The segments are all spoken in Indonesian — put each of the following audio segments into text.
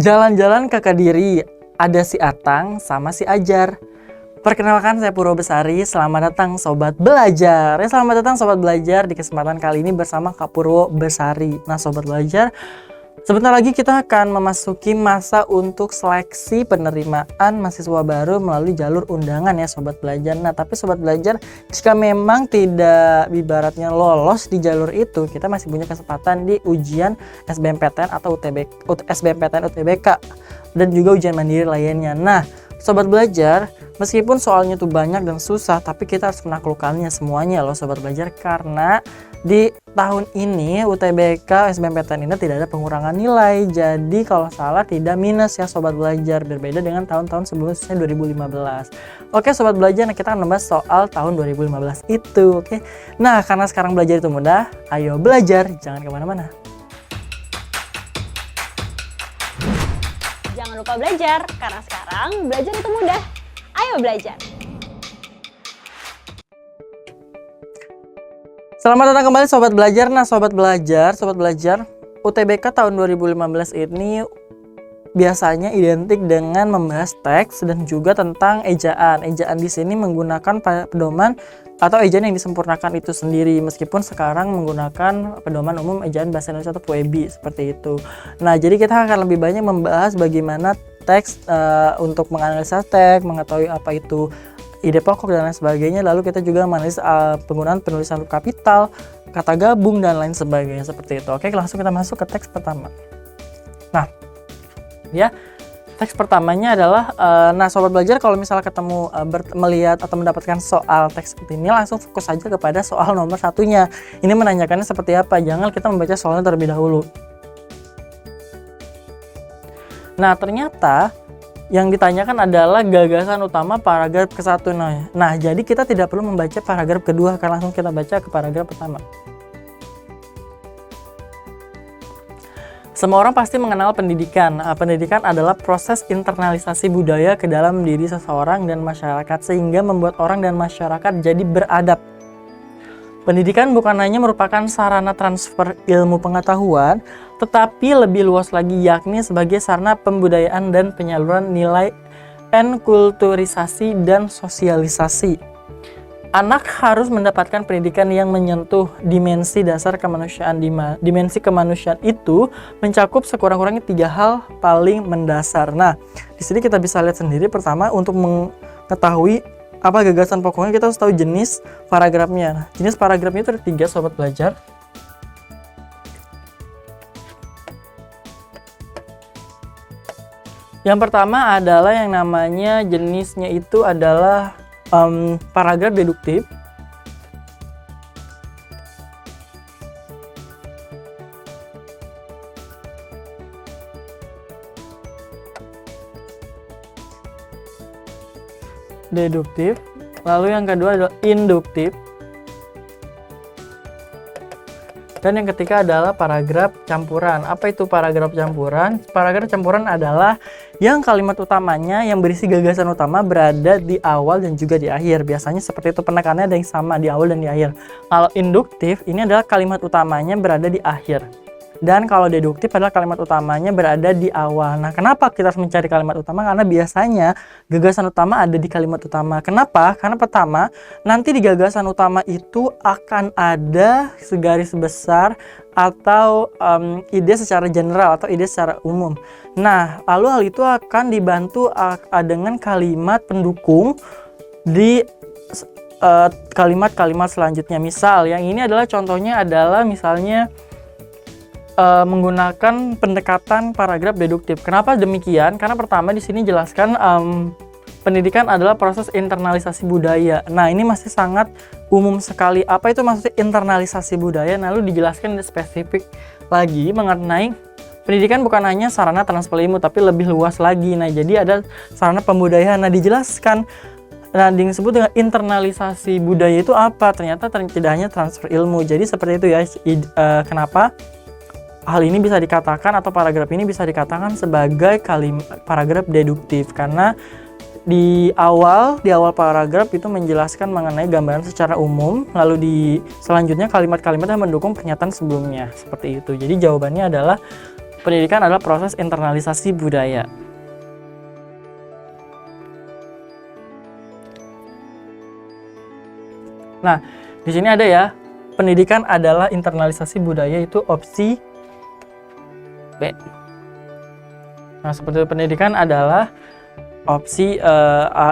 Jalan-jalan ke Kediri, ada si Atang sama si Ajar. Perkenalkan, saya Purwo Besari. Selamat datang Sobat Belajar. Selamat datang Sobat Belajar di kesempatan kali ini bersama Kak Purwo Besari. Nah Sobat Belajar, sebentar lagi kita akan memasuki masa untuk seleksi penerimaan mahasiswa baru melalui jalur undangan ya Sobat Belajar. Nah tapi Sobat Belajar, jika memang tidak ibaratnya lolos di jalur itu, kita masih punya kesempatan di ujian SBMPTN atau SBMPTN UTBK dan juga ujian mandiri lainnya. Nah Sobat Belajar, meskipun soalnya tuh banyak dan susah, tapi kita harus menaklukkannya semuanya loh Sobat Belajar, karena di tahun ini UTBK SBMPTN ini tidak ada pengurangan nilai. Jadi kalau salah tidak minus ya Sobat Belajar, berbeda dengan tahun-tahun sebelumnya 2015. Oke Sobat Belajar, nah kita akan membahas soal tahun 2015 itu. Oke. Nah karena sekarang belajar itu mudah, ayo belajar, jangan kemana-mana. Jangan lupa belajar, karena sekarang belajar itu mudah. Ayo belajar! Selamat datang kembali Sobat Belajar. Nah Sobat Belajar, UTBK tahun 2015 ini biasanya identik dengan membahas teks dan juga tentang ejaan. Ejaan di sini menggunakan pedoman atau ejaan yang disempurnakan itu sendiri, meskipun sekarang menggunakan pedoman umum ejaan bahasa Indonesia atau PUEB seperti itu. Nah jadi kita akan lebih banyak membahas bagaimana teks untuk menganalisa teks, mengetahui apa itu ide pokok dan lain sebagainya. Lalu kita juga menganalisis penggunaan penulisan huruf kapital, kata gabung dan lain sebagainya seperti itu. Oke, langsung kita masuk ke teks pertama. Nah ya, teks pertamanya adalah nah Sobat Belajar, kalau misalnya ketemu melihat atau mendapatkan soal teks seperti ini, langsung fokus saja kepada soal nomor satunya. Ini menanyakannya seperti apa, jangan kita membaca soalnya terlebih dahulu. Nah ternyata yang ditanyakan adalah gagasan utama paragraf ke-1. Nah jadi kita tidak perlu membaca paragraf kedua, akan langsung kita baca ke paragraf pertama. Semua orang pasti mengenal pendidikan. Pendidikan adalah proses internalisasi budaya ke dalam diri seseorang dan masyarakat, sehingga membuat orang dan masyarakat jadi beradab. Pendidikan bukan hanya merupakan sarana transfer ilmu pengetahuan, tetapi lebih luas lagi, yakni sebagai sarana pembudayaan dan penyaluran nilai, enkulturisasi dan sosialisasi. Anak harus mendapatkan pendidikan yang menyentuh dimensi dasar kemanusiaan. Dimensi kemanusiaan itu mencakup sekurang-kurangnya 3 hal paling mendasar. Nah, di sini kita bisa lihat sendiri. Pertama, untuk mengetahui apa gagasan pokoknya, kita harus tahu jenis paragrafnya. Nah, jenis paragrafnya itu ada 3 Sobat Belajar. Yang pertama adalah yang namanya jenisnya itu adalah paragraf deduktif. Deduktif. Lalu yang kedua adalah induktif. Dan yang ketiga adalah paragraf campuran. Apa itu paragraf campuran? Paragraf campuran adalah yang kalimat utamanya yang berisi gagasan utama berada di awal dan juga di akhir. Biasanya seperti itu, penekanannya ada yang sama di awal dan di akhir. Kalau induktif, ini adalah kalimat utamanya berada di akhir. Dan kalau deduktif adalah kalimat utamanya berada di awal. Nah, kenapa kita harus mencari kalimat utama? Karena biasanya gagasan utama ada di kalimat utama. Kenapa? Karena pertama, nanti di gagasan utama itu akan ada segaris besar atau ide secara general atau ide secara umum. Nah, lalu hal itu akan dibantu dengan kalimat pendukung di kalimat-kalimat selanjutnya. Misal, yang ini adalah contohnya adalah misalnya menggunakan pendekatan paragraf deduktif. Kenapa demikian? Karena pertama di sini jelaskan pendidikan adalah proses internalisasi budaya. Nah, ini masih sangat umum sekali. Apa itu maksudnya internalisasi budaya? Lalu dijelaskan spesifik lagi mengenai pendidikan bukan hanya sarana transfer ilmu, tapi lebih luas lagi. Nah, jadi ada sarana pembudayaan. Nah, dijelaskan. Nah, disebut dengan internalisasi budaya itu apa? Ternyata tidak hanya transfer ilmu. Jadi seperti itu ya. Kenapa hal ini bisa dikatakan atau paragraf ini bisa dikatakan sebagai paragraf deduktif, karena di awal paragraf itu menjelaskan mengenai gambaran secara umum, lalu selanjutnya kalimat-kalimat yang mendukung pernyataan sebelumnya, seperti itu. Jadi jawabannya adalah pendidikan adalah proses internalisasi budaya. Nah, di sini ada ya, pendidikan adalah internalisasi budaya, itu opsi B. Nah, seperti itu, pendidikan adalah opsi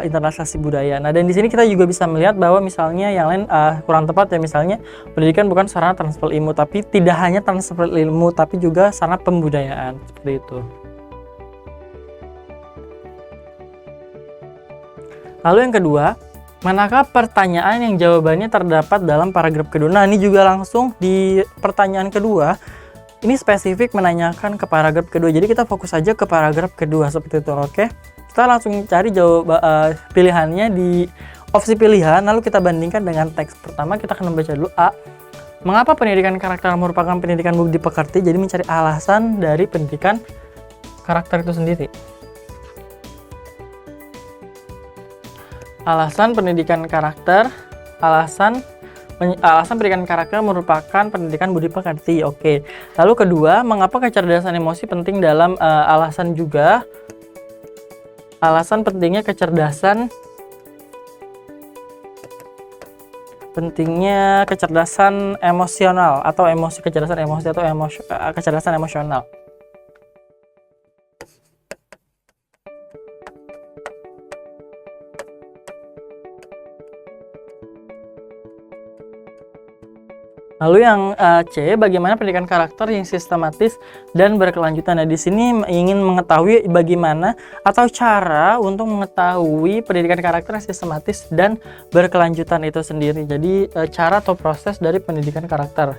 internalisasi budaya. Nah, dan di sini kita juga bisa melihat bahwa misalnya yang lain kurang tepat ya, misalnya pendidikan bukan sarana transfer ilmu, tapi tidak hanya transfer ilmu, tapi juga sarana pembudayaan, seperti itu. Lalu yang kedua, manakah pertanyaan yang jawabannya terdapat dalam paragraf kedua? Nah, ini juga langsung di pertanyaan kedua, ini spesifik menanyakan ke paragraf kedua, jadi kita fokus saja ke paragraf kedua, seperti itu, oke? Kita langsung cari pilihannya di opsi pilihan, lalu kita bandingkan dengan teks. Pertama kita akan membaca dulu A. Mengapa pendidikan karakter merupakan pendidikan budi pekerti? Jadi mencari alasan dari pendidikan karakter itu sendiri. Alasan pendidikan karakter, alasan pendidikan karakter merupakan pendidikan budi pekerti. Oke. Lalu kedua, mengapa kecerdasan emosi penting dalam alasan juga? Alasan pentingnya kecerdasan emosional atau kecerdasan emosi atau kecerdasan emosional. Lalu yang C, bagaimana pendidikan karakter yang sistematis dan berkelanjutan. Nah, di sini ingin mengetahui bagaimana atau cara untuk mengetahui pendidikan karakter yang sistematis dan berkelanjutan itu sendiri. Jadi, cara atau proses dari pendidikan karakter.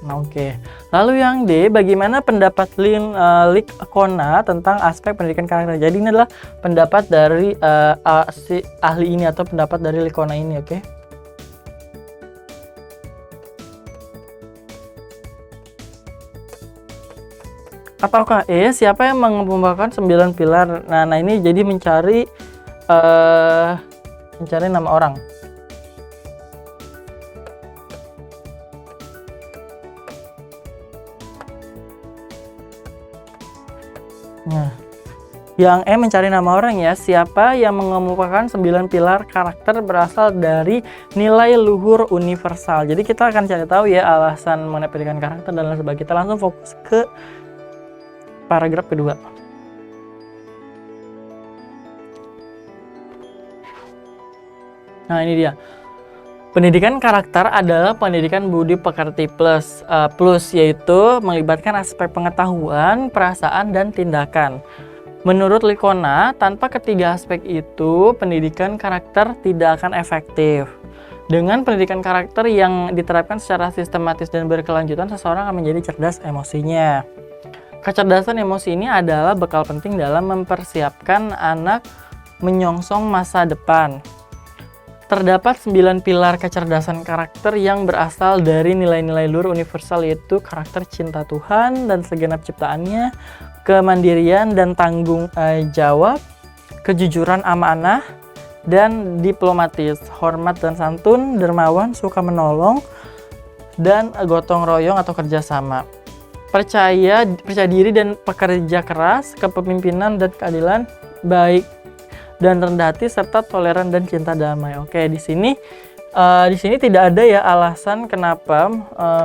Nah, oke. Lalu yang D, bagaimana pendapat Lickona tentang aspek pendidikan karakter. Jadi, ini adalah pendapat dari si ahli ini atau pendapat dari Lickona ini, oke? Ataukah E, siapa yang mengemukakan 9 pilar? Nah ini jadi mencari nama orang. Nah, yang E mencari nama orang ya, siapa yang mengemukakan 9 pilar karakter berasal dari nilai luhur universal. Jadi kita akan cari tahu ya alasan mengenai pendidikan karakter dan lain sebagainya. Kita langsung fokus ke paragraf kedua. Nah ini dia. Pendidikan karakter adalah pendidikan budi pekerti plus, yaitu melibatkan aspek pengetahuan, perasaan, dan tindakan. Menurut Lickona, tanpa ketiga aspek itu, pendidikan karakter tidak akan efektif. Dengan pendidikan karakter yang diterapkan secara sistematis dan berkelanjutan, seseorang akan menjadi cerdas emosinya. Kecerdasan emosi ini adalah bekal penting dalam mempersiapkan anak menyongsong masa depan. Terdapat 9 pilar kecerdasan karakter yang berasal dari nilai-nilai luhur universal, yaitu karakter cinta Tuhan dan segenap ciptaannya, kemandirian dan tanggung jawab, kejujuran amanah, dan diplomatis, hormat dan santun, dermawan, suka menolong, dan gotong royong atau kerjasama. Percaya diri dan pekerja keras, kepemimpinan dan keadilan, baik dan rendah hati, serta toleran dan cinta damai. Oke, di sini tidak ada ya alasan kenapa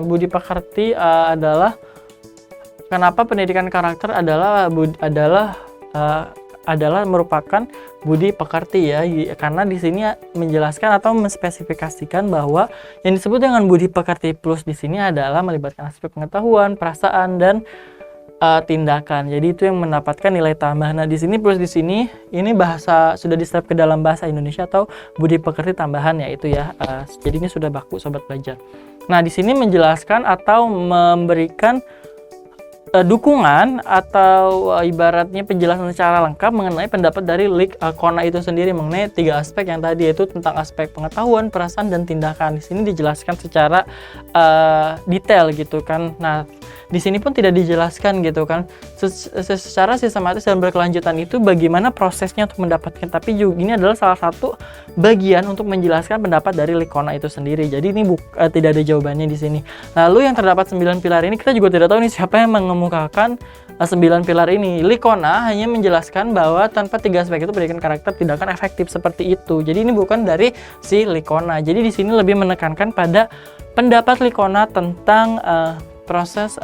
budi pekerti kenapa pendidikan karakter adalah merupakan budi pekerti ya, karena di sini menjelaskan atau menspesifikasikan bahwa yang disebut dengan budi pekerti plus di sini adalah melibatkan aspek pengetahuan, perasaan, dan tindakan. Jadi itu yang mendapatkan nilai tambah. Nah, di sini plus di sini ini bahasa sudah diserap ke dalam bahasa Indonesia atau budi pekerti tambahan ya itu ya. Jadi ini sudah baku sobat belajar. Nah, di sini menjelaskan atau memberikan dukungan atau ibaratnya penjelasan secara lengkap mengenai pendapat dari Lickona itu sendiri mengenai 3 aspek yang tadi, yaitu tentang aspek pengetahuan, perasaan, dan tindakan. Di sini dijelaskan secara detail gitu kan. Nah, di sini pun tidak dijelaskan gitu kan. Secara sistematis dan berkelanjutan itu bagaimana prosesnya untuk mendapatkan, tapi juga ini adalah salah satu bagian untuk menjelaskan pendapat dari Likona itu sendiri. Jadi ini tidak ada jawabannya di sini. Lalu yang terdapat 9 pilar ini kita juga tidak tahu nih siapa yang mengemukakan 9 pilar ini. Likona hanya menjelaskan bahwa tanpa 3 aspek itu pendidikan karakter tidak akan efektif seperti itu. Jadi ini bukan dari si Likona. Jadi di sini lebih menekankan pada pendapat Likona tentang proses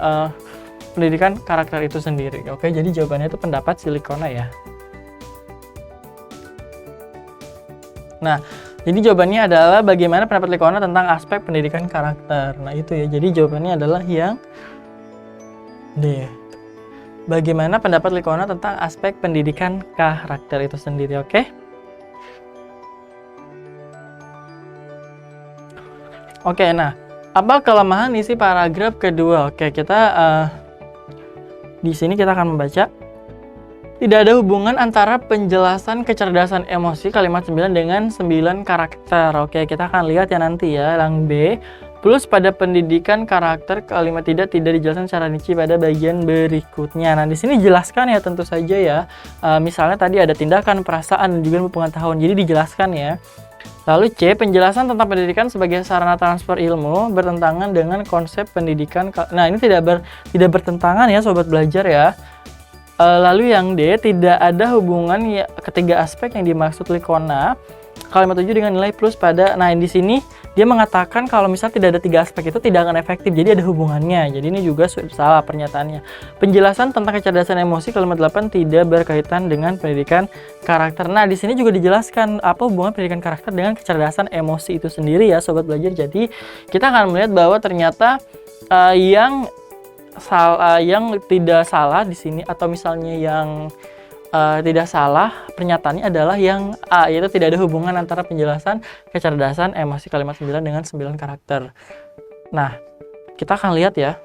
pendidikan karakter itu sendiri. Oke, jadi jawabannya itu pendapat si Likona ya. Nah, jadi jawabannya adalah bagaimana pendapat Likona tentang aspek pendidikan karakter. Nah, itu ya. Jadi jawabannya adalah yang D. Bagaimana pendapat Likona tentang aspek pendidikan karakter itu sendiri, oke? Oke, nah, apa kelemahan isi paragraf kedua? Oke, kita di sini kita akan membaca. Tidak ada hubungan antara penjelasan kecerdasan emosi kalimat 9 dengan 9 karakter. Oke, kita akan lihat ya nanti ya, yang B. Plus pada pendidikan karakter kalimat tidak dijelaskan secara rinci pada bagian berikutnya. Nah, di sini jelaskan ya tentu saja ya. Misalnya tadi ada tindakan, perasaan, dan juga pengetahuan. Jadi dijelaskan ya. Lalu C, penjelasan tentang pendidikan sebagai sarana transfer ilmu bertentangan dengan konsep pendidikan. Nah, ini tidak bertentangan ya sobat belajar ya. Lalu yang D, tidak ada hubungan ya, ketiga aspek yang dimaksud Likona. Kalimat 7 dengan nilai plus pada, nah di sini dia mengatakan kalau misalnya tidak ada 3 aspek itu tidak akan efektif, jadi ada hubungannya. Jadi ini juga salah pernyataannya. Penjelasan tentang kecerdasan emosi kalimat 8 tidak berkaitan dengan pendidikan karakter. Nah di sini juga dijelaskan apa hubungan pendidikan karakter dengan kecerdasan emosi itu sendiri ya sobat belajar. Jadi kita akan melihat bahwa ternyata yang tidak salah di sini, atau misalnya yang tidak salah pernyataannya adalah yang A, yaitu tidak ada hubungan antara penjelasan kecerdasan emosi kalimat 9 dengan 9 karakter. Nah, kita akan lihat ya.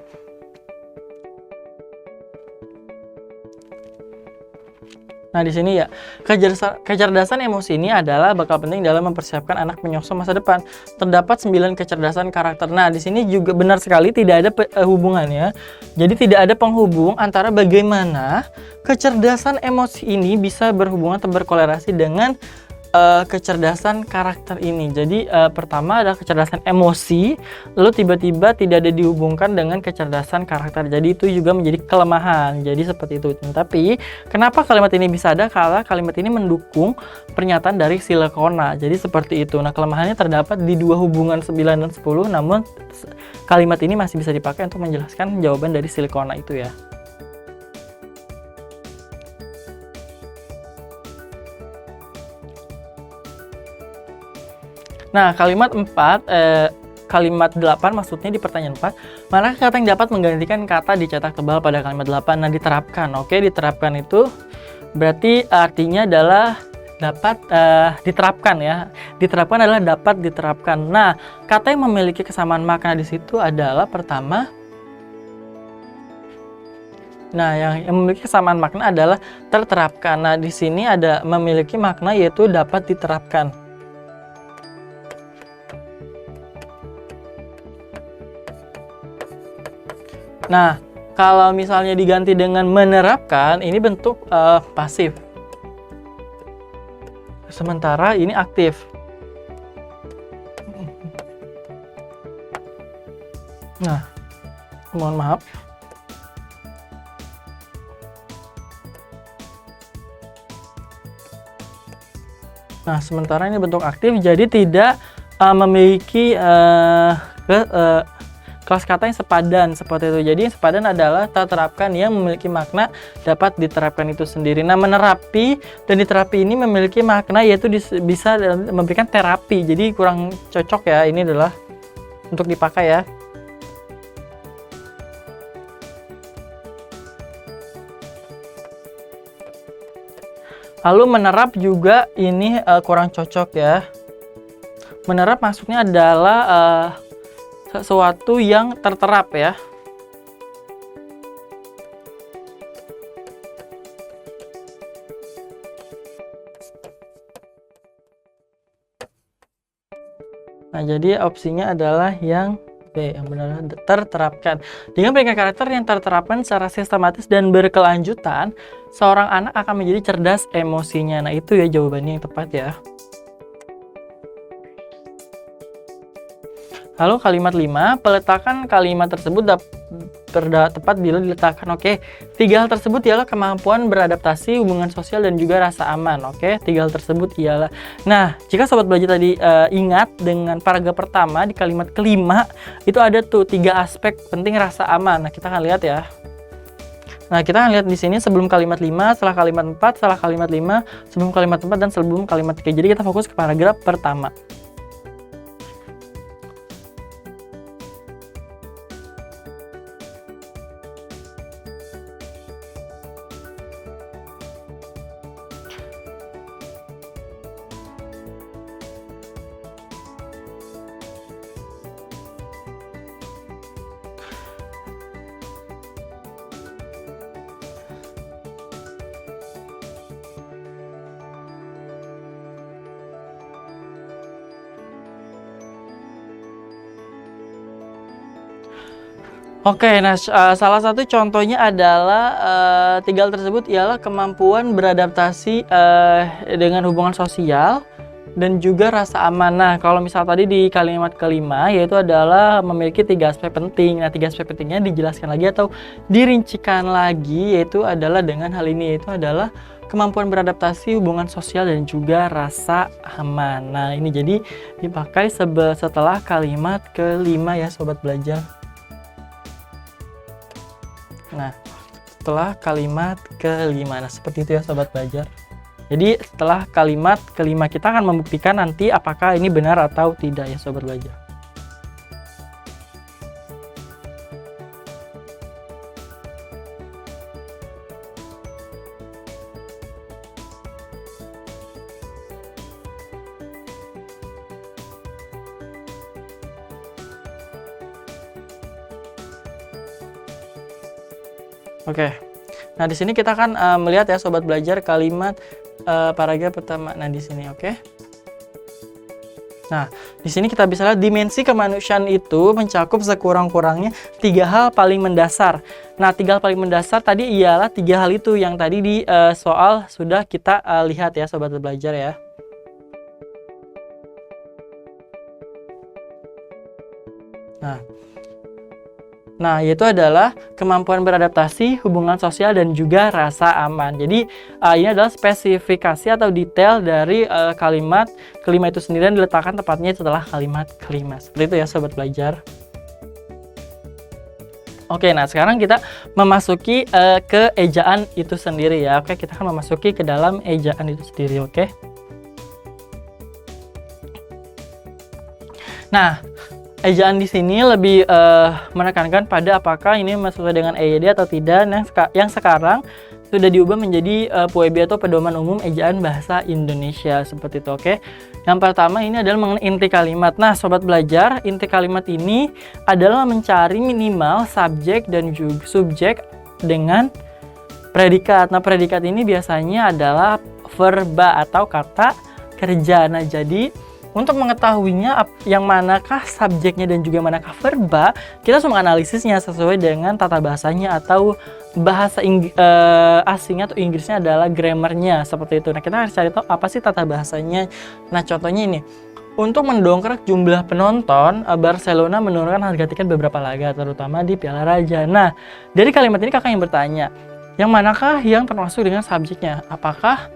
Nah, di sini ya, kecerdasan emosi ini adalah bakal penting dalam mempersiapkan anak menyongsong masa depan. Terdapat 9 kecerdasan karakter. Nah, di sini juga benar sekali tidak ada hubungannya. Jadi tidak ada penghubung antara bagaimana kecerdasan emosi ini bisa berhubungan atau berkorelasi dengan kecerdasan karakter ini. Jadi pertama adalah kecerdasan emosi, lalu tiba-tiba tidak ada dihubungkan dengan kecerdasan karakter. Jadi itu juga menjadi kelemahan. Jadi seperti itu. Tapi kenapa kalimat ini bisa ada? Karena kalimat ini mendukung pernyataan dari si Likona. Jadi seperti itu. Nah, kelemahannya terdapat di dua hubungan 9 dan 10, namun kalimat ini masih bisa dipakai untuk menjelaskan jawaban dari si Likona itu ya. Nah, kalimat 8 maksudnya di pertanyaan 4, manakah kata yang dapat menggantikan kata dicetak tebal pada kalimat 8? Nah, diterapkan. Oke, diterapkan itu berarti artinya adalah dapat diterapkan ya. Diterapkan adalah dapat diterapkan. Nah, kata yang memiliki kesamaan makna di situ adalah pertama. Nah, yang memiliki kesamaan makna adalah terterapkan. Nah, di sini ada memiliki makna yaitu dapat diterapkan. Nah, kalau misalnya diganti dengan menerapkan, ini bentuk pasif. Sementara ini aktif. Nah, mohon maaf. Nah, sementara ini bentuk aktif, jadi tidak memiliki kelas kata yang sepadan seperti itu. Jadi yang sepadan adalah terterapkan yang memiliki makna dapat diterapkan itu sendiri. Nah, menerapi dan diterapi ini memiliki makna yaitu bisa memberikan terapi. Jadi kurang cocok ya, ini adalah untuk dipakai ya. Lalu menerap juga ini kurang cocok ya. Menerap maksudnya adalah sesuatu yang terterap ya. Nah, jadi opsinya adalah yang B yang benar terterapkan. Dengan pendidikan karakter yang terterapkan secara sistematis dan berkelanjutan, seorang anak akan menjadi cerdas emosinya. Nah, itu ya jawabannya yang tepat ya. Lalu kalimat 5, peletakan kalimat tersebut tepat bila diletakkan. Oke, 3 hal tersebut ialah kemampuan beradaptasi, hubungan sosial, dan juga rasa aman. Oke, 3 hal tersebut ialah. Nah, jika sobat belajar tadi ingat dengan paragraf pertama di kalimat kelima, itu ada tuh 3 aspek penting rasa aman. Nah, kita akan lihat ya. Nah, kita akan lihat di sini sebelum kalimat 5, setelah kalimat 4, setelah kalimat 5, sebelum kalimat 4, dan sebelum kalimat 3. Jadi kita fokus ke paragraf pertama. Oke, nah salah satu contohnya adalah 3 hal tersebut ialah kemampuan beradaptasi dengan hubungan sosial dan juga rasa aman. Nah, kalau misal tadi di kalimat kelima yaitu adalah memiliki 3 aspek penting. Nah, 3 aspek pentingnya dijelaskan lagi atau dirincikan lagi yaitu adalah dengan hal ini, yaitu adalah kemampuan beradaptasi, hubungan sosial, dan juga rasa aman. Nah, ini jadi dipakai setelah kalimat kelima ya sobat belajar. Nah, setelah kalimat kelima. Nah, seperti itu ya sobat belajar. Jadi setelah kalimat kelima kita akan membuktikan nanti apakah ini benar atau tidak ya sobat belajar. Oke, nah di sini kita akan melihat ya sobat belajar kalimat paragraf pertama. Nah di sini, oke. Nah di sini kita bisa lihat dimensi kemanusiaan itu mencakup sekurang-kurangnya 3 hal paling mendasar. Nah 3 hal paling mendasar tadi ialah 3 hal itu yang tadi di soal sudah kita lihat ya sobat belajar ya. Nah, yaitu adalah kemampuan beradaptasi, hubungan sosial, dan juga rasa aman. Jadi, ini adalah spesifikasi atau detail dari kalimat kelima itu sendiri dan diletakkan tepatnya setelah kalimat kelima. Seperti itu ya, sobat belajar. Oke, nah sekarang kita memasuki ke ejaan itu sendiri ya. Oke, kita akan memasuki ke dalam ejaan itu sendiri, oke. Nah, ejaan di sini lebih menekankan pada apakah ini sesuai dengan EYD atau tidak. Nah, yang sekarang sudah diubah menjadi PUEB atau Pedoman Umum Ejaan Bahasa Indonesia seperti itu, oke. Yang pertama ini adalah mengenai inti kalimat. Nah, sobat belajar, inti kalimat ini adalah mencari minimal subjek dan juga subjek dengan predikat. Nah, predikat ini biasanya adalah verba atau kata kerja. Nah, jadi untuk mengetahuinya yang manakah subjeknya dan juga manakah verba, kita harus menganalisisnya sesuai dengan tata bahasanya atau bahasa asingnya atau Inggrisnya adalah grammarnya seperti itu. Nah, kita harus cari tahu apa sih tata bahasanya. Nah, contohnya ini. Untuk mendongkrak jumlah penonton, Barcelona menurunkan harga tiket beberapa laga, terutama di Piala Raja. Nah, dari kalimat ini kakak yang bertanya, yang manakah yang termasuk dengan subjeknya? Apakah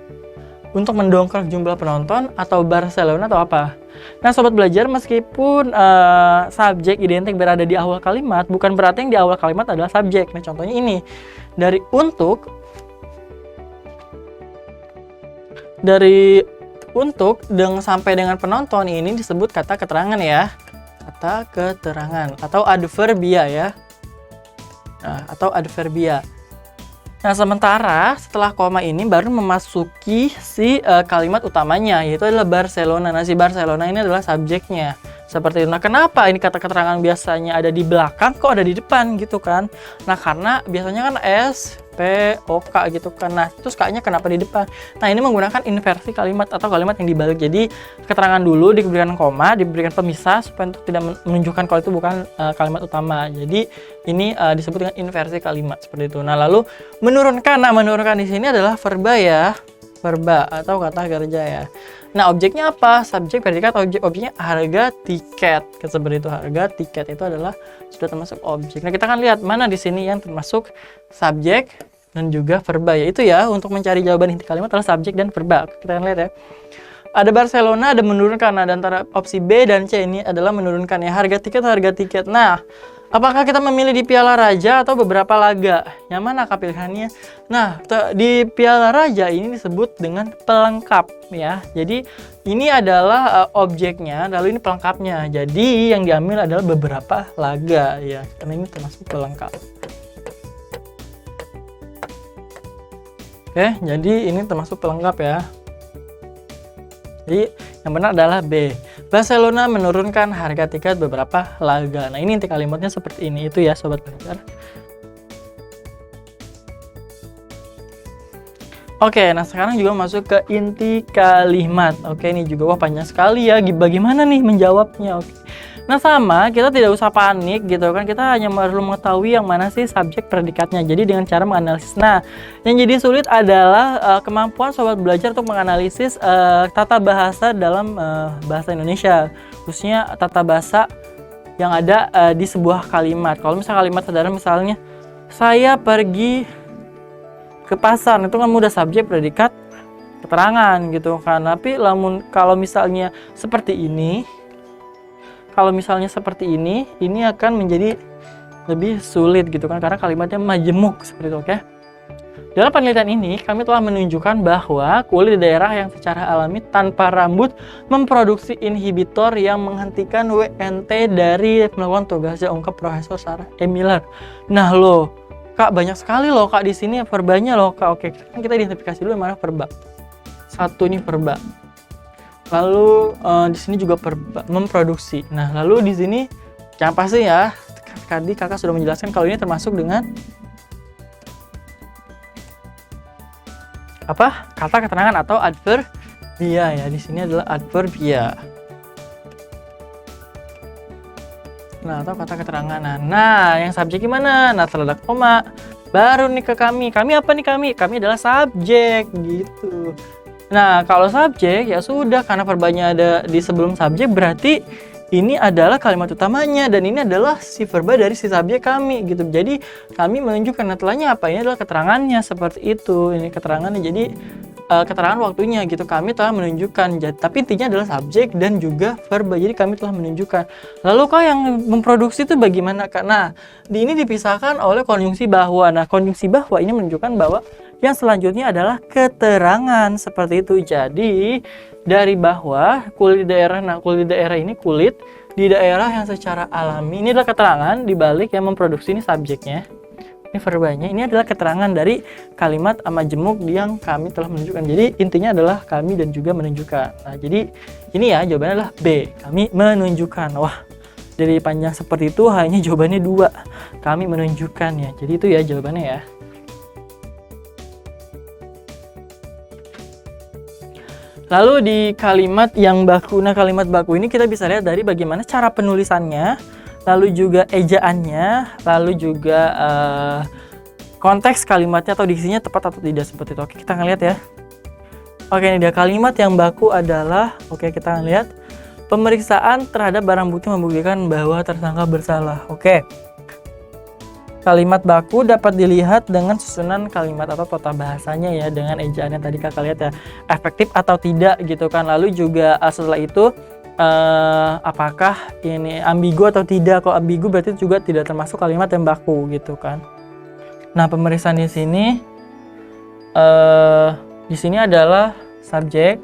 untuk mendongkrak jumlah penonton atau Barcelona atau apa? Nah, sobat belajar, meskipun subjek identik berada di awal kalimat, bukan berarti yang di awal kalimat adalah subjek. Nah, contohnya ini. Dari untuk sampai dengan penonton ini disebut kata keterangan ya. Kata keterangan atau adverbia ya. Nah, atau adverbia. Nah, sementara setelah koma ini baru memasuki si kalimat utamanya, yaitu adalah Barcelona. Nah, si Barcelona ini adalah subjeknya. Seperti itu. Nah, kenapa ini kata keterangan biasanya ada di belakang, kok ada di depan gitu kan? Nah, karena biasanya kan S P, O, K gitu kan. Nah, terus K-nya kenapa di depan? Nah, ini menggunakan inversi kalimat atau kalimat yang dibalik. Jadi, keterangan dulu diberikan koma, diberikan pemisah supaya untuk tidak menunjukkan kalau itu bukan kalimat utama. Jadi, ini disebut dengan inversi kalimat seperti itu. Nah, lalu menurunkan. Nah, menurunkan di sini adalah verba ya. Verba atau kata kerja ya. Nah, objeknya apa? Subjek, predikat, objeknya harga tiket. Seperti itu, harga tiket itu adalah sudah termasuk objek. Nah, kita akan lihat mana di sini yang termasuk subjek dan juga verba. Yaitu ya, untuk mencari jawaban inti kalimat adalah subjek dan verba. Kita akan lihat ya. Ada Barcelona, ada menurunkan. Nah, dan antara opsi B dan C ini adalah menurunkan ya. Harga tiket. Nah, apakah kita memilih di Piala Raja atau beberapa laga? Yang mana pilihannya? Nah, di Piala Raja ini disebut dengan pelengkap ya. Jadi ini adalah objeknya, lalu ini pelengkapnya. Jadi yang diambil adalah beberapa laga ya, karena ini termasuk pelengkap. Oke, jadi ini termasuk pelengkap ya. Jadi yang benar adalah B. Barcelona menurunkan harga tiket beberapa laga. Nah, ini inti kalimatnya seperti ini. Itu ya sobat belajar. Oke, nah sekarang juga masuk ke inti kalimat. Oke, ini juga wah panjang sekali ya. Bagaimana nih menjawabnya? Oke. Nah, sama, kita tidak usah panik gitu kan. Kita hanya perlu mengetahui yang mana sih subjek predikatnya. Jadi dengan cara menganalisis. Nah, yang jadi sulit adalah kemampuan sobat belajar untuk menganalisis tata bahasa dalam bahasa Indonesia. Khususnya tata bahasa yang ada di sebuah kalimat. Kalau misalnya kalimat sederhana misalnya, saya pergi ke pasar, itu kan mudah subjek, predikat, keterangan gitu kan. Tapi kalau misalnya seperti ini, ini akan menjadi lebih sulit gitu kan, karena kalimatnya majemuk seperti itu, oke? Dalam penelitian ini, kami telah menunjukkan bahwa kulit di daerah yang secara alami tanpa rambut memproduksi inhibitor yang menghentikan WNT dari melakukan tugasnya, ungkap Profesor Sarah E. Miller. Nah loh, Kak, banyak sekali loh Kak di sini verbanya loh Kak. Oke, kita identifikasi dulu yang mana verba. Satu ini verba. Lalu di sini juga memproduksi. Nah, lalu di sini yang pasti ya, tadi kakak sudah menjelaskan kalau ini termasuk dengan apa? Kata keterangan atau adverbia ya. Di sini adalah adverbia. Nah, atau kata keterangan. Nah, yang subjek gimana? Nah, setelah ada koma, baru nih ke kami. Kami apa nih kami? Kami adalah subjek gitu. Nah, kalau subjek ya sudah, karena verbanya ada di sebelum subjek, berarti ini adalah kalimat utamanya dan ini adalah si verba dari si subjek kami gitu. Jadi kami menunjukkan netlanya apa, ini adalah keterangannya seperti itu. Ini keterangannya, jadi keterangan waktunya gitu. Kami telah menunjukkan, tapi intinya adalah subjek dan juga verba. Jadi kami telah menunjukkan. Lalu kok yang memproduksi itu bagaimana Kak? Nah, ini dipisahkan oleh konjungsi bahwa. Nah, konjungsi bahwa ini menunjukkan bahwa yang selanjutnya adalah keterangan seperti itu. Jadi dari bawah kulit di daerah. Nah, kulit di daerah ini kulit di daerah yang secara alami. Ini adalah keterangan dibalik yang memproduksi, ini subjeknya. Ini verbanya. Ini adalah keterangan dari kalimat majemuk yang kami telah menunjukkan. Jadi intinya adalah kami dan juga menunjukkan. Nah, jadi ini ya jawabannya adalah B. Kami menunjukkan. Wah, dari panjang seperti itu hanya jawabannya 2. Kami menunjukkan ya. Jadi itu ya jawabannya ya. Lalu di kalimat yang baku, nah kalimat baku ini kita bisa lihat dari bagaimana cara penulisannya, lalu juga ejaannya, lalu juga konteks kalimatnya atau diksinya tepat atau tidak seperti itu. Oke, kita akan lihat ya. Oke, ini dia kalimat yang baku adalah, oke kita akan lihat, pemeriksaan terhadap barang bukti membuktikan bahwa tersangka bersalah. Oke. Kalimat baku dapat dilihat dengan susunan kalimat atau tata bahasanya ya, dengan ejaan yang tadi kakak lihat ya, efektif atau tidak gitu kan. Lalu juga setelah itu apakah ini ambigu atau tidak. Kalau ambigu berarti juga tidak termasuk kalimat yang baku gitu kan. Nah, pemeriksaan di sini adalah subjek.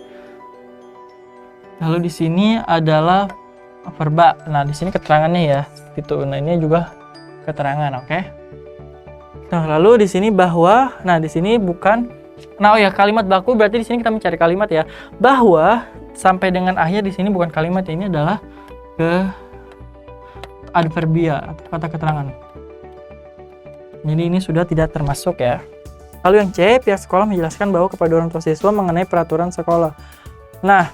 Lalu di sini adalah verba. Nah, di sini keterangannya ya gitu. Nah, ini juga keterangan, oke. Nah, lalu di sini bahwa, nah di sini bukan, nah oh ya kalimat baku berarti di sini kita mencari kalimat ya, bahwa sampai dengan akhir di sini bukan kalimat, ini adalah ke adverbia atau kata keterangan. Jadi ini sudah tidak termasuk ya. Lalu yang C, pihak sekolah menjelaskan bahwa kepada orang tua siswa mengenai peraturan sekolah. Nah,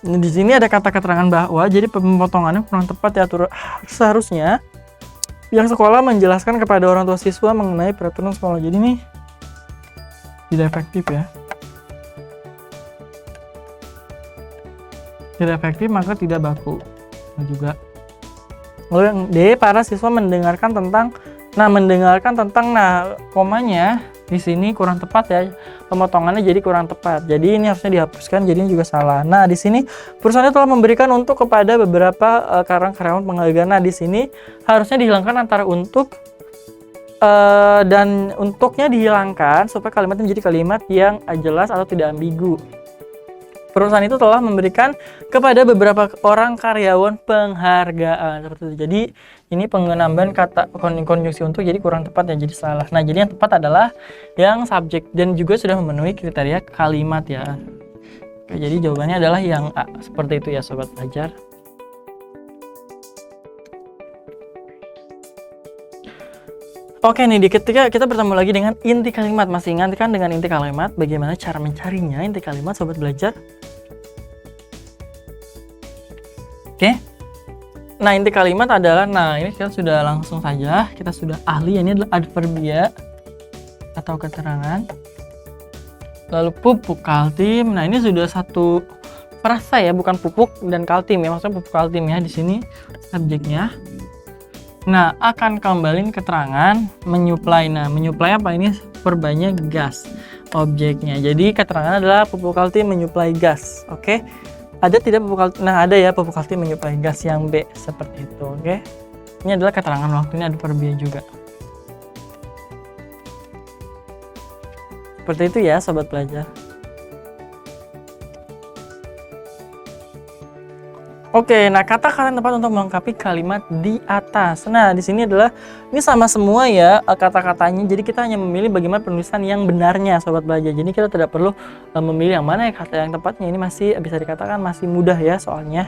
di sini ada kata keterangan bahwa, jadi pemotongannya kurang tepat ya. Seharusnya pihak sekolah menjelaskan kepada orang tua siswa mengenai peraturan sekolah. Jadi ini tidak efektif ya. Tidak efektif maka tidak baku juga. Lalu yang D, para siswa mendengarkan tentang komanya di sini kurang tepat ya, pemotongannya jadi kurang tepat. Jadi ini harusnya dihapuskan, jadi ini juga salah. Nah, di sini perusahaan telah memberikan untuk kepada beberapa karyawan penghargaan. Nah, di sini harusnya dihilangkan antara untuk dan untuknya dihilangkan supaya kalimatnya menjadi kalimat yang jelas atau tidak ambigu. Perusahaan itu telah memberikan kepada beberapa orang karyawan penghargaan seperti itu. Jadi ini penambahan kata konjungsi untuk jadi kurang tepat ya, jadi salah. Nah, jadi yang tepat adalah yang subjek dan juga sudah memenuhi kriteria kalimat ya. Oke, jadi jawabannya adalah yang A, seperti itu ya sobat belajar. Oke nih, ketika kita bertemu lagi dengan inti kalimat, masih ingat kan dengan inti kalimat, bagaimana cara mencarinya inti kalimat sobat belajar? Oke. Nah, inti kalimat adalah, ini kita sudah langsung saja, kita sudah ahli, ini adalah adverbia atau keterangan. Lalu pupuk kaltim, nah ini sudah satu frasa ya, bukan pupuk dan kaltim ya, maksudnya pupuk kaltim ya, di sini subjeknya. Nah, akan kembali keterangan menyuplai. Nah, menyuplai apa ini? Verbanya gas. Objeknya. Jadi keterangan adalah pupuk kaltim menyuplai gas. Oke. Ada tidak pupuk kaltim? Nah, ada ya pupuk kaltim menyuplai gas, yang B seperti itu. Oke. Ini adalah keterangan waktu, ini ada verbnya juga. Seperti itu ya sobat belajar. Oke, nah kata-kata yang tepat untuk melengkapi kalimat di atas. Nah, di sini adalah ini sama semua ya kata-katanya. Jadi kita hanya memilih bagaimana penulisan yang benarnya, sobat belajar. Jadi kita tidak perlu memilih yang mana ya kata yang tepatnya. Ini masih bisa dikatakan masih mudah ya soalnya.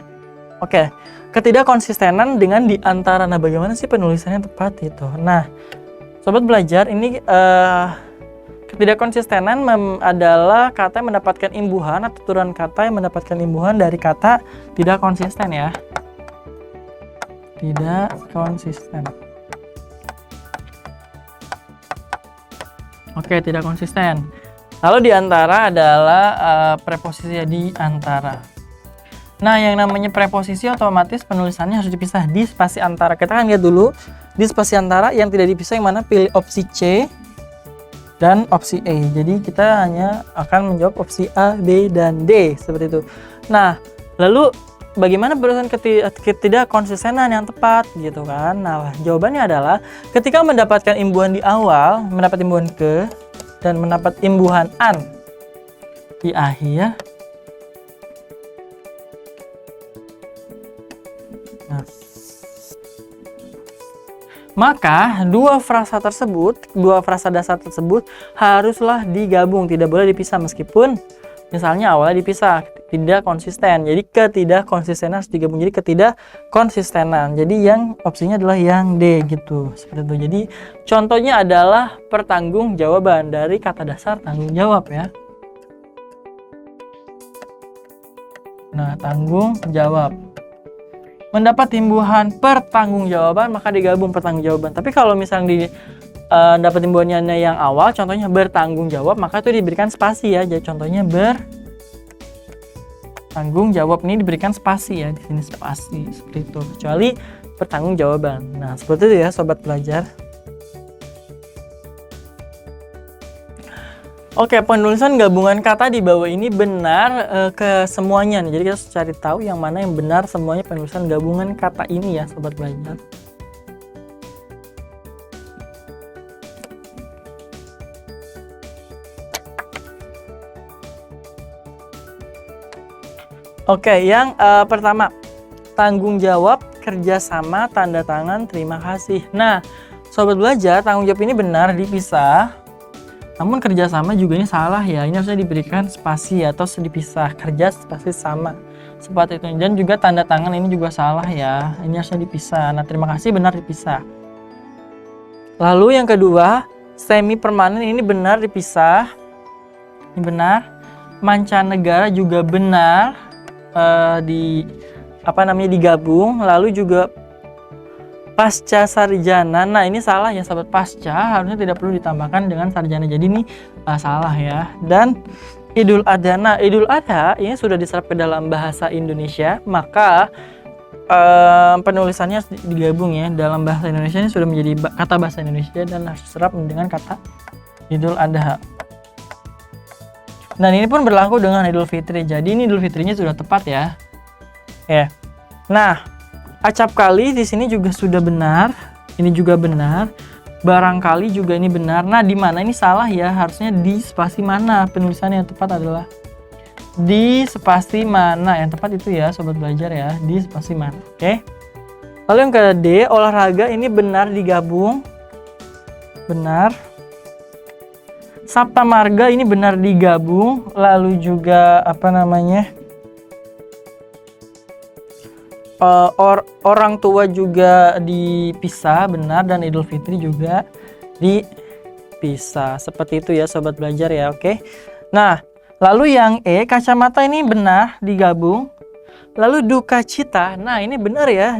Oke, ketidakkonsistenan dengan di antara. Nah, bagaimana sih penulisannya tepat itu? Nah, sobat belajar, ini ketidakkonsistenan adalah kata yang mendapatkan imbuhan atau turunan kata yang mendapatkan imbuhan dari kata tidak konsisten ya. Tidak konsisten. Oke, tidak konsisten. Lalu di antara adalah preposisi di antara. Nah, yang namanya preposisi otomatis penulisannya harus dipisah di spasi antara. Kita kan lihat dulu di spasi antara yang tidak dipisah yang mana, pilih opsi C dan opsi E. Jadi kita hanya akan menjawab opsi A, B, dan D seperti itu. Nah, lalu bagaimana penulisan ketidakkonsistenan yang tepat gitu kan? Nah, jawabannya adalah ketika mendapatkan imbuhan di awal, mendapat imbuhan ke dan mendapat imbuhan an di akhir. Nah, maka dua frasa dasar tersebut haruslah digabung, tidak boleh dipisah meskipun misalnya awalnya dipisah, tidak konsisten. Jadi ketidakkonsistenan harus digabung jadi ketidakkonsistenan. Jadi yang opsinya adalah yang D gitu. Seperti itu. Jadi contohnya adalah pertanggungjawaban dari kata dasar tanggung jawab ya. Nah, tanggung jawab. Mendapat imbuhan pertanggungjawaban maka digabung pertanggungjawaban. Tapi kalau misalnya dapat imbuhannya yang awal, contohnya bertanggung jawab, maka itu diberikan spasi ya. Jadi contohnya bertanggung jawab ini diberikan spasi ya, di sini spasi seperti itu. Kecuali pertanggungjawaban. Nah, seperti itu ya sobat belajar. Oke, penulisan gabungan kata di bawah ini benar ke semuanya nih. Jadi kita harus cari tahu yang mana yang benar semuanya penulisan gabungan kata ini ya, sobat belajar. Oke, yang pertama, tanggung jawab, kerjasama, tanda tangan, terima kasih. Nah, sobat belajar, tanggung jawab ini benar dipisah. Namun kerjasama juga ini salah ya, ini harusnya diberikan spasi atau dipisah, kerja spasi sama seperti itu. Dan juga tanda tangan ini juga salah ya, ini harusnya dipisah. Nah, terima kasih benar dipisah. Lalu yang kedua, Semi permanen ini benar dipisah. Ini benar. Mancanegara juga benar digabung. Lalu juga pasca sarjana. Nah, ini salah ya sahabat, pasca harusnya tidak perlu ditambahkan dengan sarjana. Jadi ini salah ya. Dan Idul Adha. Nah, Idul Adha ini sudah diserap ke dalam bahasa Indonesia, maka penulisannya digabung ya. Dalam bahasa Indonesia ini sudah menjadi kata bahasa Indonesia dan harus diserap dengan kata Idul Adha. Dan ini pun berlaku dengan Idul Fitri. Jadi ini Idul Fitrinya sudah tepat ya. Ya. Nah, acap kali di sini juga sudah benar. Ini juga benar. Barangkali juga ini benar. Nah, di mana ini salah ya? Harusnya di spasi mana? Penulisannya yang tepat adalah di spasi mana. Yang tepat itu ya, sobat belajar ya. Di spasi mana. Oke. Lalu yang ke D, olahraga ini benar digabung. Benar. Sabta marga ini benar digabung. Lalu juga orang tua juga dipisah, benar. Dan Idul Fitri juga dipisah. Seperti itu ya sobat belajar ya, oke. Nah, lalu yang E, kacamata ini benar digabung. Lalu duka cita, nah ini benar ya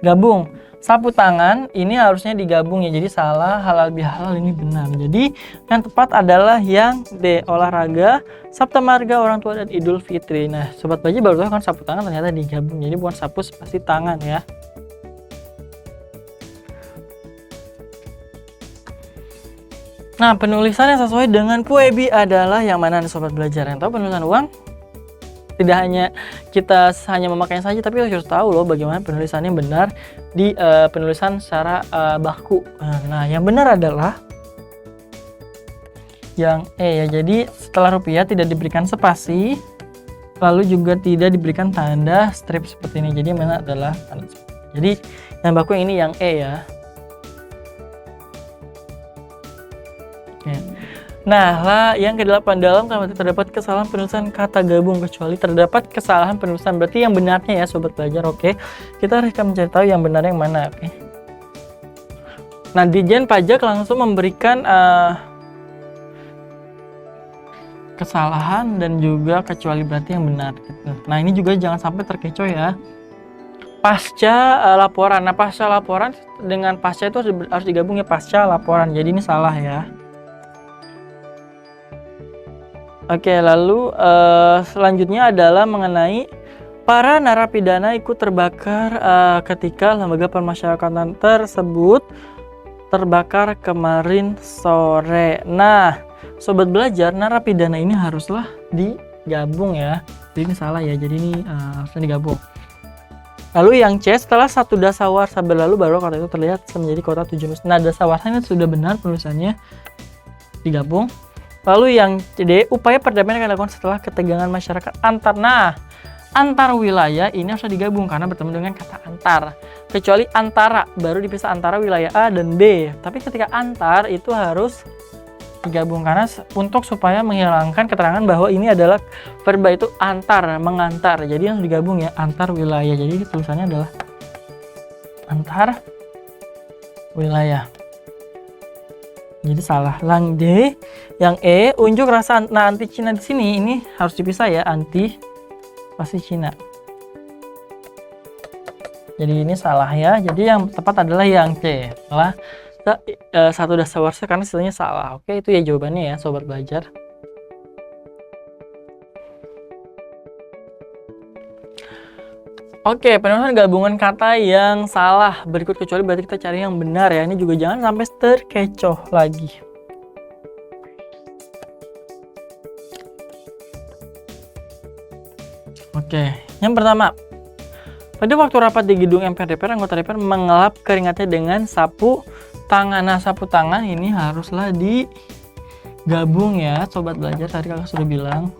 digabung. Sapu tangan ini harusnya digabung ya, jadi salah. Halal bihalal ini benar. Jadi yang tepat adalah yang D, olahraga, sabta marga, orang tua, dan Idul Fitri. Nah, sobat belajar baru tahu kan sapu tangan ternyata digabung, jadi bukan sapu spasi tangan ya. Nah, penulisan yang sesuai dengan Puebi adalah yang mana nih sobat belajar? Yang tahu penulisan uang? Tidak hanya kita hanya memakainya saja, tapi kita harus tahu loh bagaimana penulisannya benar di penulisan secara baku. Nah, yang benar adalah yang E ya. Jadi setelah rupiah tidak diberikan spasi, lalu juga tidak diberikan tanda strip seperti ini. Jadi yang benar adalah tanda strip. Jadi yang baku yang ini yang E ya. Nah, yang ke-8, dalam kalimat terdapat kesalahan penulisan kata gabung kecuali terdapat kesalahan penulisan. Berarti yang benarnya ya sobat belajar, oke. Kita harus mencari tahu yang benar yang mana, oke. Nah, Ditjen Pajak langsung memberikan kesalahan dan juga kecuali, berarti yang benar gitu. Nah, ini juga jangan sampai terkecoh ya. Pasca laporan. Nah, pasca laporan dengan pasca itu harus digabung ya, pasca laporan. Jadi ini salah ya. Oke, lalu selanjutnya adalah mengenai para narapidana ikut terbakar ketika lembaga permasyarakatan tersebut terbakar kemarin sore. Nah, sobat belajar, narapidana ini haruslah digabung ya. Jadi ini salah ya, jadi ini harusnya digabung. Lalu yang C, setelah satu dasawarsa berlalu baru kota itu terlihat menjadi kota tujuan. Nah, dasawarsa ini sudah benar penulisannya digabung. Lalu yang D, upaya perdamaian akan dilakukan setelah ketegangan masyarakat antar. Nah, antar wilayah ini harus digabung karena bertemu dengan kata antar. Kecuali antara, baru dipisah antara wilayah A dan B. Tapi ketika antar itu harus digabung karena untuk supaya menghilangkan keterangan bahwa ini adalah verba itu antar, mengantar. Jadi yang digabung ya, antar wilayah. Jadi tulisannya adalah antar wilayah. Jadi salah. Yang D, yang E, unjuk rasa anti Cina di sini ini harus dipisah ya, anti pasti Cina. Jadi ini salah ya. Jadi yang tepat adalah yang C. Salah satu dasawarsa karena istilahnya salah. Oke, itu ya jawabannya ya sobat belajar. Oke, penulisan gabungan kata yang salah berikut kecuali, berarti kita cari yang benar ya. Ini juga jangan sampai terkecoh lagi. Oke, yang pertama, pada waktu rapat di gedung MPR DPR, anggota DPR mengelap keringatnya dengan sapu tangan. Nah, sapu tangan ini haruslah digabung ya, sobat belajar. Tadi kakak sudah bilang.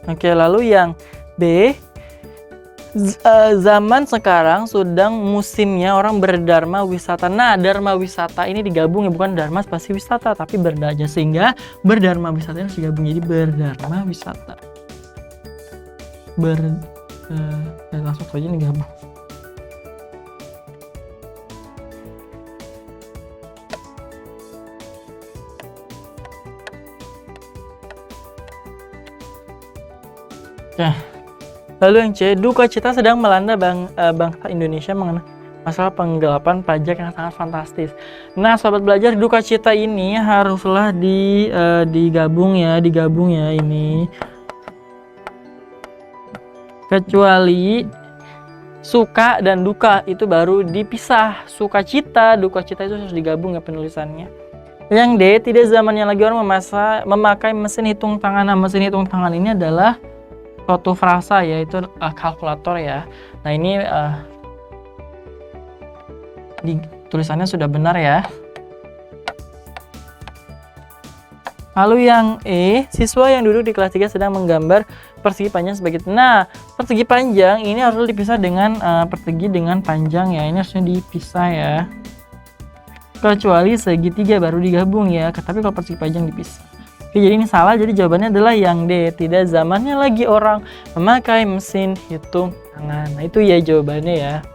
Oke, lalu yang B, zaman sekarang sedang musimnya orang berdharma wisata. Nah, dharma wisata ini digabung ya, bukan dharma spasi wisata, tapi berdaja, sehingga berdharma wisata ini harus digabung jadi berdharma wisata. Langsung saja nih gabung. Oke. Lalu yang C, duka cita sedang melanda bangsa Indonesia mengenai masalah penggelapan pajak yang sangat fantastis. Nah, sobat belajar, duka cita ini haruslah digabung ya ini. Kecuali suka dan duka itu baru dipisah. Sukacita, duka cita itu harus digabung ya penulisannya. Yang D, tidak zamannya lagi orang memakai mesin hitung tangan. Nah, mesin hitung tangan ini adalah suatu frasa, yaitu kalkulator ya. Nah, ini tulisannya sudah benar ya. Lalu yang E, siswa yang duduk di kelas 3 sedang menggambar persegi panjang sebagai. Nah, persegi panjang ini harus dipisah dengan persegi dengan panjang ya. Ini harusnya dipisah ya. Kecuali segitiga baru digabung ya. Tapi kalau persegi panjang dipisah. Oke, jadi ini salah. Jadi jawabannya adalah yang D. Tidak zamannya lagi orang memakai mesin hitung tangan. Nah, itu ya jawabannya ya.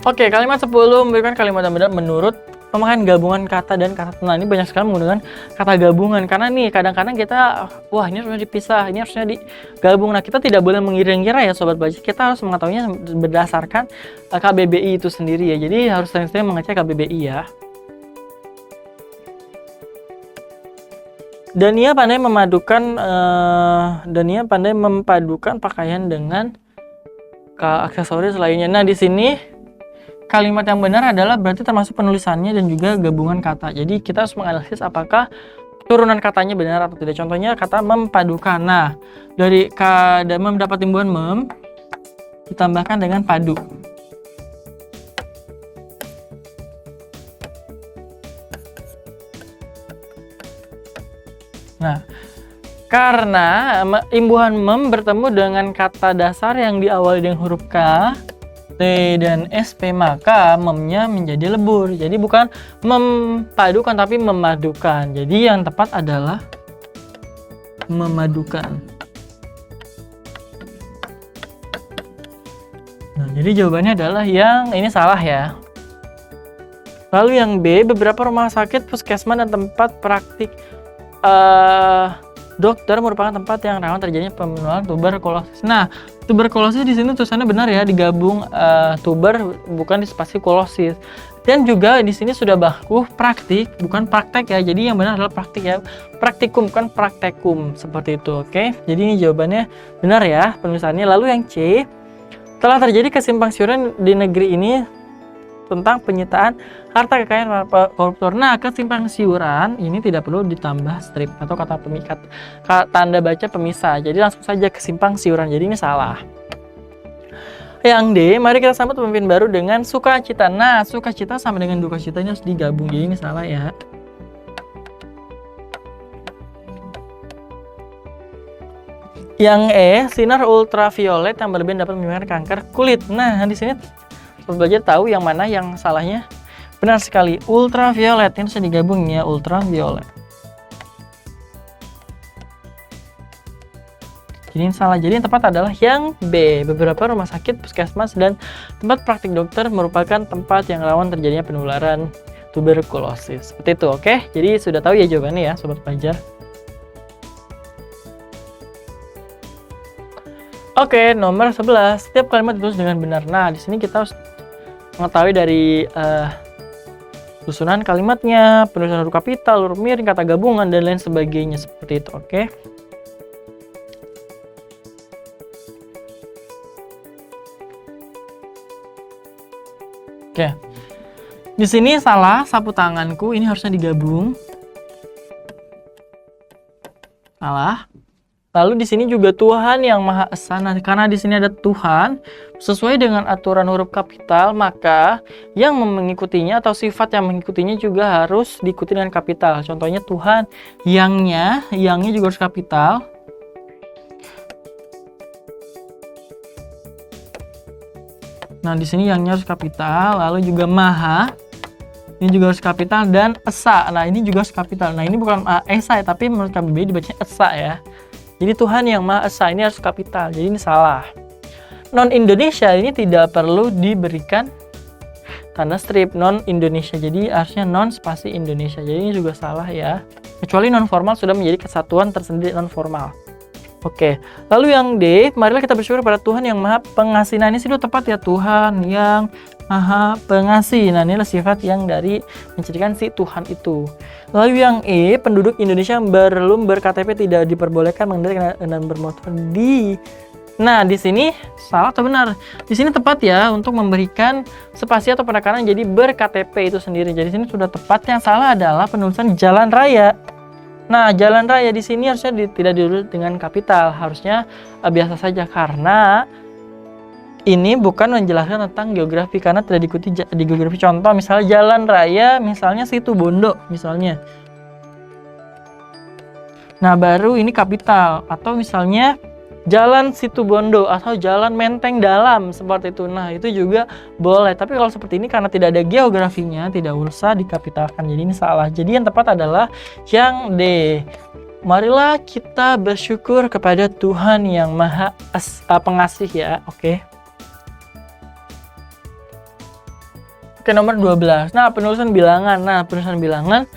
Oke, kalimat 10 memberikan kalimat yang benar menurut pemakaian gabungan kata dan kata. Nah, ini banyak sekali menggunakan kata gabungan. Karena nih, kadang-kadang kita, wah ini harusnya dipisah, ini harusnya digabung. Nah, kita tidak boleh mengira-ngira ya Sobat Belajar. Kita harus mengetahuinya berdasarkan KBBI itu sendiri ya. Jadi harus sering-sering mengecek KBBI ya. Dania pandai memadukan pakaian dengan aksesoris lainnya. Nah, di sini kalimat yang benar adalah berarti termasuk penulisannya dan juga gabungan kata. Jadi kita harus menganalisis apakah turunan katanya benar atau tidak. Contohnya kata mempadukan. Nah, dari mem dapat timbuhan mem ditambahkan dengan padu. Nah, karena imbuhan mem bertemu dengan kata dasar yang diawali dengan huruf K, T, dan SP, maka memnya menjadi lebur. Jadi bukan mempadukan tapi memadukan. Jadi yang tepat adalah memadukan. Nah, jadi jawabannya adalah yang ini salah ya. Lalu yang B, beberapa rumah sakit, puskesmas, dan tempat praktik dokter merupakan tempat yang rawan terjadinya penularan tuberkulosis. Nah, tuberkulosis di sini tulisannya benar ya, digabung tuber bukan di spasi kulosis. Dan juga di sini sudah baku praktik, bukan praktek ya. Jadi yang benar adalah praktik ya. Praktikum bukan praktekum, seperti itu. Oke. Jadi ini jawabannya benar ya penulisannya. Lalu yang C, telah terjadi kesimpangsiuran di negeri ini tentang penyitaan harta kekayaan koruptor. Nah, kesimpangsiuran ini tidak perlu ditambah strip atau kata pemikat, tanda baca pemisah. Jadi langsung saja kesimpangsiuran. Jadi ini salah. Yang D, mari kita sambut pemimpin baru dengan sukacita. Nah, sukacita sama dengan duka cita ini harus digabung. Jadi ini salah ya. Yang E, sinar ultraviolet yang berlebihan dapat menyebabkan kanker kulit. Nah, di sini belajar tahu yang mana yang salahnya. Benar sekali, ultraviolet ini harus digabung ya, ultraviolet. Jadi ini salah. Jadi yang tepat adalah yang B. Beberapa rumah sakit, puskesmas, dan tempat praktik dokter merupakan tempat yang rawan terjadinya penularan tuberkulosis. Seperti itu, oke? Jadi sudah tahu ya jawabannya ya, sobat pelajar. Oke, nomor 11. Setiap kalimat ditulis dengan benar. Nah, di sini kita harus mengetahui dari susunan kalimatnya, penulisan huruf kapital, huruf miring, kata gabungan, dan lain sebagainya. Seperti itu, oke? Oke. Di sini salah, sapu tanganku ini harusnya digabung. Salah. Lalu di sini juga Tuhan yang Maha Esa. Nah, karena di sini ada Tuhan, sesuai dengan aturan huruf kapital, maka yang mengikutinya atau sifat yang mengikutinya juga harus diikuti dengan kapital. Contohnya Tuhan, yangnya juga harus kapital. Nah, di sini yangnya harus kapital, lalu juga Maha, ini juga harus kapital, dan Esa. Nah, ini juga harus kapital. Nah, ini bukan Esa ya, tapi menurut KBBI dibacanya Esa ya. Jadi Tuhan yang Maha Esa ini harus kapital. Jadi ini salah. Non Indonesia ini tidak perlu diberikan tanda strip non Indonesia. Jadi harusnya non spasi Indonesia. Jadi ini juga salah ya. kecuali non formal sudah menjadi kesatuan tersendiri non formal. Oke, lalu yang D, marilah kita bersyukur pada Tuhan yang Maha Pengasih. Nah, ini sudah tepat ya, Tuhan yang Maha Pengasih. Nah, inilah sifat yang dari mencirikan si Tuhan itu. Lalu yang E, penduduk Indonesia belum ber-KTP tidak diperbolehkan mengendarai kendaraan bermotor di. Nah, di sini salah atau benar? Di sini tepat ya untuk memberikan spasi atau penekanan jadi ber-KTP itu sendiri. Jadi di sini sudah tepat. Yang salah adalah penulisan jalan raya. Nah, jalan raya di sini harusnya tidak ditulis dengan kapital, harusnya biasa saja karena ini bukan menjelaskan tentang geografi karena tidak diikuti di geografi. Contoh misalnya jalan raya, misalnya Situbondo misalnya. Nah, baru ini kapital atau misalnya Jalan Situbondo atau Jalan Menteng Dalam seperti itu. Nah, itu juga boleh. Tapi kalau seperti ini karena tidak ada geografinya, tidak usah dikapitalkan. Jadi ini salah. Jadi yang tepat adalah yang D. Marilah kita bersyukur kepada Tuhan yang Maha Pengasih ya. Oke. Oke, nomor 12. Nah, penulisan bilangan. Nah, penulisan bilangan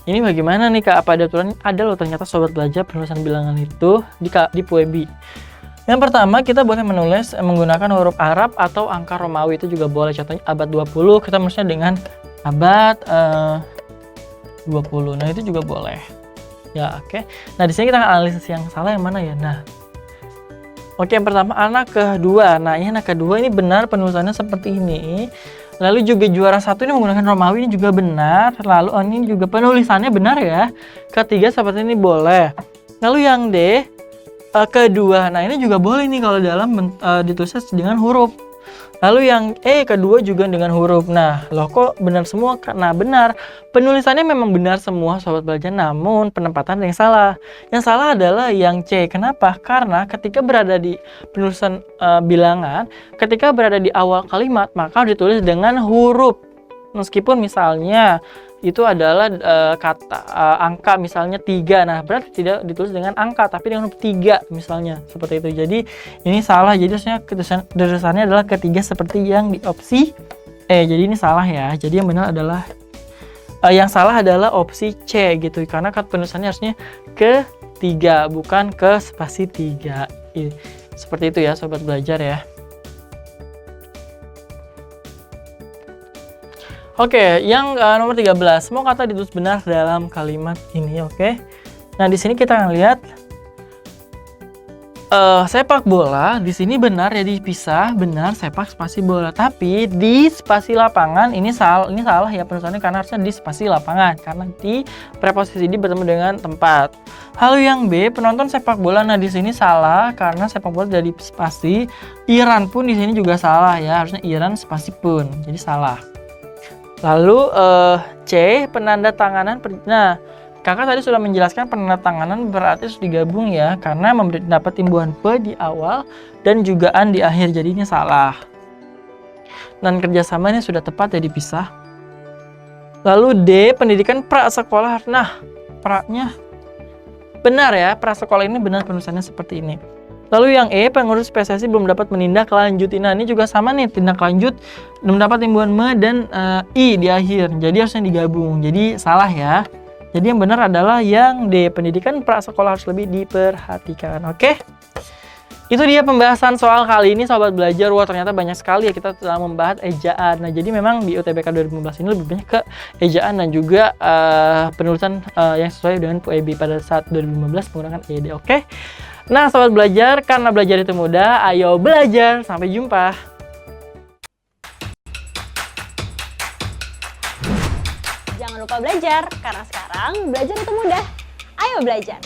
ini bagaimana nih Kak? Apa ada aturan? Ada loh ternyata sobat belajar penulisan bilangan itu di PUEB. Yang pertama kita boleh menulis menggunakan huruf Arab atau angka Romawi, itu juga boleh. Contohnya abad 20 kita menulisnya dengan abad 20. Nah, itu juga boleh. Ya, oke. Nah, di sini kita akan analisis yang salah yang mana ya. Nah, oke, yang pertama anak kedua. Nah, ini anak kedua ini benar penulisannya seperti ini. Lalu juga juara satu ini menggunakan Romawi, ini juga benar. Lalu ini juga penulisannya benar ya. Ketiga seperti ini boleh. Lalu yang D, kedua. Nah, ini juga boleh nih kalau dalam ditulis dengan huruf. Lalu yang E kedua juga dengan huruf. Nah, loh kok benar semua? Nah, benar. Penulisannya memang benar semua sobat belajar, namun penempatan yang salah. Yang salah adalah yang C. Kenapa? Karena ketika berada di penulisan bilangan, ketika berada di awal kalimat, maka ditulis dengan huruf. Meskipun misalnya itu adalah angka misalnya 3. Nah, berarti tidak ditulis dengan angka tapi dengan huruf 3 misalnya seperti itu. Jadi ini salah. Jadi harusnya tulisannya adalah ketiga seperti yang di opsi E. Jadi ini salah ya. Jadi yang benar adalah yang salah adalah opsi C gitu. Karena penulisannya harusnya ketiga bukan ke spasi 3. Seperti itu ya sobat belajar ya. Oke, yang nomor 13, semua kata ditulis benar dalam kalimat ini, oke. Nah, di sini kita akan lihat sepak bola, di sini benar ya dipisah, benar sepak spasi bola. Tapi di spasi lapangan ini salah ya penulisannya karena harusnya di spasi lapangan karena di preposisi di bertemu dengan tempat. Lalu yang B, penonton sepak bola. Nah, di sini salah karena sepak bola dari spasi. Iran pun di sini juga salah ya, harusnya Iran spasi pun. Jadi salah. Lalu C, penanda tanganan. Nah, kakak tadi sudah menjelaskan penanda tanganan berarti harus digabung ya, karena dapat imbuhan P di awal dan juga an di akhir, jadi ini salah. Dan kerjasamanya sudah tepat ya dipisah. Lalu D, pendidikan prasekolah. Nah, pra-nya benar ya, prasekolah ini benar penulisannya seperti ini. Lalu yang E, pengurus PSSI belum dapat menindaklanjuti. Nah, ini juga sama nih, tindak lanjut belum dapat imbuhan me dan I di akhir. Jadi harusnya digabung. Jadi salah ya. Jadi yang benar adalah yang D, pendidikan prasekolah harus lebih diperhatikan. Oke? Itu dia pembahasan soal kali ini sobat belajar. Wah, ternyata banyak sekali ya kita telah membahas ejaan. Nah, jadi memang di UTBK 2015 ini lebih banyak ke ejaan dan juga penulisan yang sesuai dengan PUEB pada saat 2015 menggunakan ED. Oke? Nah, sobat belajar, karena belajar itu mudah, ayo belajar. Sampai jumpa. Jangan lupa belajar, karena sekarang belajar itu mudah. Ayo belajar!